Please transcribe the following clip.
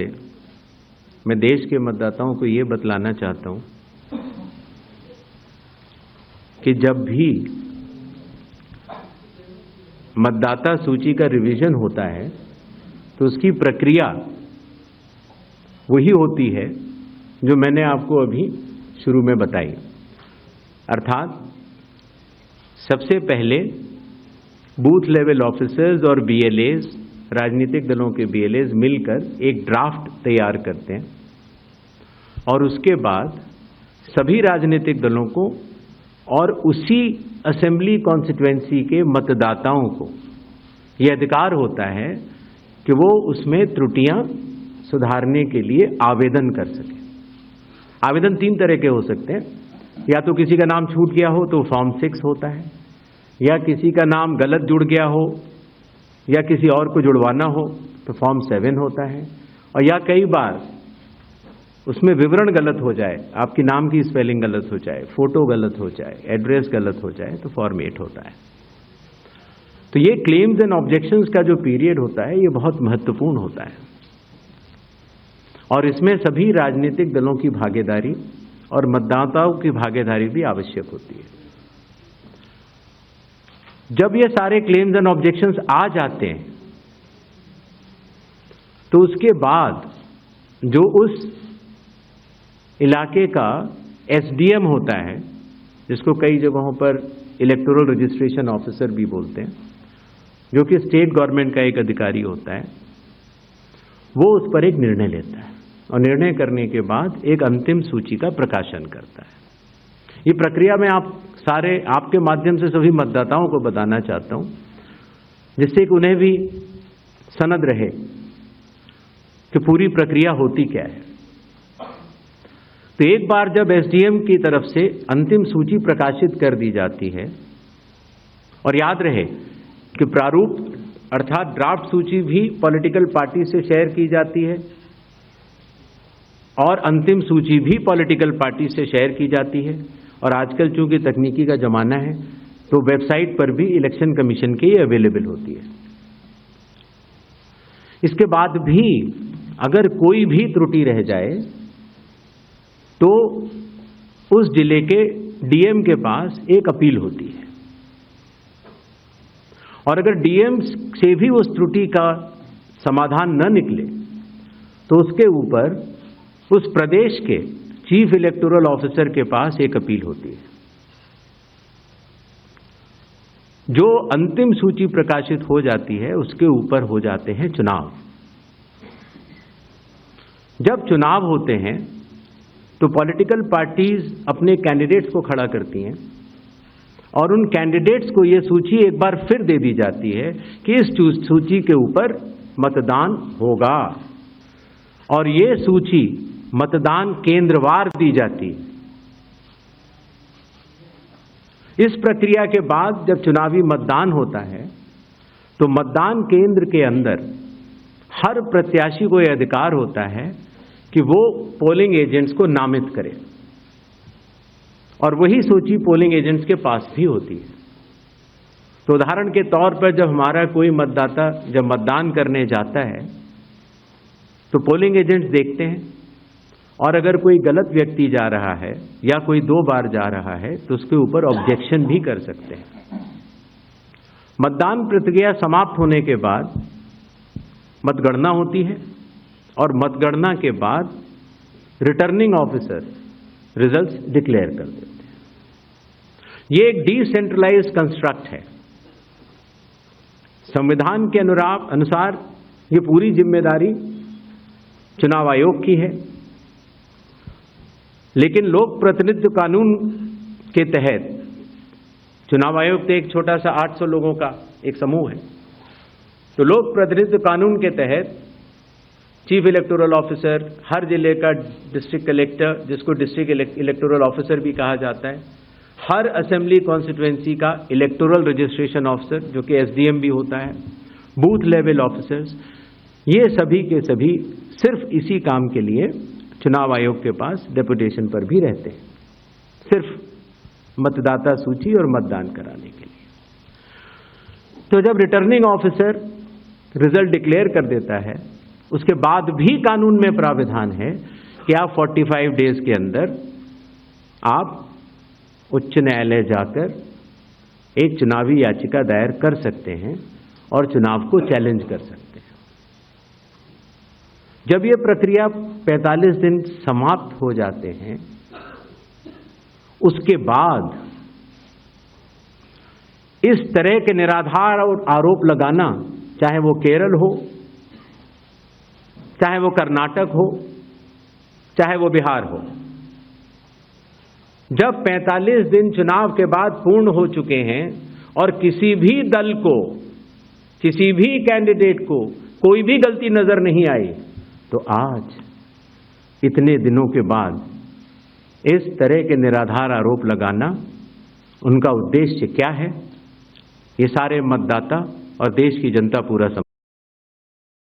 से मैं देश के मतदाताओं को ये बतलाना चाहता हूं कि जब भी मतदाता सूची का रिवीजन होता है तो उसकी प्रक्रिया वही होती है जो मैंने आपको अभी शुरू में बताई। अर्थात सबसे पहले बूथ लेवल ऑफिसर्स और बीएलएज, राजनीतिक दलों के बीएलएज मिलकर एक ड्राफ्ट तैयार करते हैं और उसके बाद सभी राजनीतिक दलों को और उसी असेंबली कॉन्स्टिट्यूएंसी के मतदाताओं को यह अधिकार होता है कि वो उसमें त्रुटियां सुधारने के लिए आवेदन कर सके। आवेदन 3 तरह के हो सकते हैं, या तो किसी का नाम छूट गया हो तो फॉर्म 6 होता है, या किसी का नाम गलत जुड़ गया हो या किसी और को जुड़वाना हो तो फॉर्म 7 होता है, और या कई बार उसमें विवरण गलत हो जाए, आपकी नाम की स्पेलिंग गलत हो जाए, फोटो गलत हो जाए, एड्रेस गलत हो जाए तो फॉर्म 8 होता है। तो ये क्लेम्स एंड ऑब्जेक्शंस का जो पीरियड होता है ये बहुत महत्वपूर्ण होता है और इसमें सभी राजनीतिक दलों की भागीदारी और मतदाताओं की भागीदारी भी आवश्यक होती है। जब ये सारे क्लेम्स एंड ऑब्जेक्शंस आ जाते हैं तो उसके बाद जो उस इलाके का एसडीएम होता है, जिसको कई जगहों पर इलेक्टोरल रजिस्ट्रेशन ऑफिसर भी बोलते हैं, जो कि स्टेट गवर्नमेंट का एक अधिकारी होता है, वो उस पर एक निर्णय लेता है और निर्णय करने के बाद एक अंतिम सूची का प्रकाशन करता है। ये प्रक्रिया मैं आपके माध्यम से सभी मतदाताओं को बताना चाहता हूं, जिससे कि उन्हें भी सनद रहे कि पूरी प्रक्रिया होती क्या है। तो एक बार जब एसडीएम की तरफ से अंतिम सूची प्रकाशित कर दी जाती है, और याद रहे कि प्रारूप अर्थात ड्राफ्ट सूची भी पॉलिटिकल पार्टी से शेयर की जाती है और अंतिम सूची भी पॉलिटिकल पार्टी से शेयर की जाती है, और आजकल चूंकि तकनीकी का जमाना है तो वेबसाइट पर भी इलेक्शन कमीशन की अवेलेबल होती है। इसके बाद भी अगर कोई भी त्रुटि रह जाए तो उस जिले के डीएम के पास एक अपील होती है, और अगर डीएम से भी उस त्रुटि का समाधान न निकले तो उसके ऊपर उस प्रदेश के चीफ इलेक्टोरल ऑफिसर के पास एक अपील होती है। जो अंतिम सूची प्रकाशित हो जाती है उसके ऊपर हो जाते हैं चुनाव। जब चुनाव होते हैं तो पॉलिटिकल पार्टीज अपने कैंडिडेट्स को खड़ा करती हैं और उन कैंडिडेट्स को यह सूची एक बार फिर दे दी जाती है कि इस सूची के ऊपर मतदान होगा, और यह सूची मतदान केंद्रवार दी जाती है। इस प्रक्रिया के बाद जब चुनावी मतदान होता है तो मतदान केंद्र के अंदर हर प्रत्याशी को यह अधिकार होता है कि वो पोलिंग एजेंट्स को नामित करे, और वही सूची पोलिंग एजेंट्स के पास भी होती है। तो उदाहरण के तौर पर जब हमारा कोई मतदाता जब मतदान करने जाता है तो पोलिंग एजेंट्स देखते हैं, और अगर कोई गलत व्यक्ति जा रहा है या कोई 2 बार जा रहा है तो उसके ऊपर ऑब्जेक्शन भी कर सकते हैं। मतदान प्रक्रिया समाप्त होने के बाद मतगणना होती है, और मतगणना के बाद रिटर्निंग ऑफिसर रिजल्ट्स डिक्लेयर कर देते हैं। यह एक डिसेंट्रलाइज्ड कंस्ट्रक्ट है। संविधान के अनुसार ये पूरी जिम्मेदारी चुनाव आयोग की है, लेकिन लोक प्रतिनिधित्व कानून के तहत चुनाव आयोग तो एक छोटा सा 800 लोगों का एक समूह है, तो लोक प्रतिनिधित्व कानून के तहत चीफ इलेक्टोरल ऑफिसर, हर जिले का डिस्ट्रिक्ट कलेक्टर, जिसको डिस्ट्रिक्ट इलेक्टोरल ऑफिसर भी कहा जाता है, हर असेंबली कॉन्स्टिट्यूएंसी का इलेक्टोरल रजिस्ट्रेशन ऑफिसर जो कि एसडीएम भी होता है, बूथ लेवल ऑफिसर्स, ये सभी के सभी सिर्फ इसी काम के लिए चुनाव आयोग के पास डेपुटेशन पर भी रहते हैं, सिर्फ मतदाता सूची और मतदान कराने के लिए। तो जब रिटर्निंग ऑफिसर रिजल्ट डिक्लेयर कर देता है उसके बाद भी कानून में प्राविधान है कि आप 45 डेज के अंदर आप उच्च न्यायालय जाकर एक चुनावी याचिका दायर कर सकते हैं और चुनाव को चैलेंज कर सकते हैं। जब ये प्रक्रिया 45 दिन समाप्त हो जाते हैं, उसके बाद इस तरह के निराधार और आरोप लगाना, चाहे वो केरल हो, चाहे वो कर्नाटक हो, चाहे वो बिहार हो, जब 45 दिन चुनाव के बाद पूर्ण हो चुके हैं और किसी भी दल को, किसी भी कैंडिडेट को कोई भी गलती नजर नहीं आई, तो आज इतने दिनों के बाद इस तरह के निराधार आरोप लगाना, उनका उद्देश्य क्या है, ये सारे मतदाता और देश की जनता पूरा समझ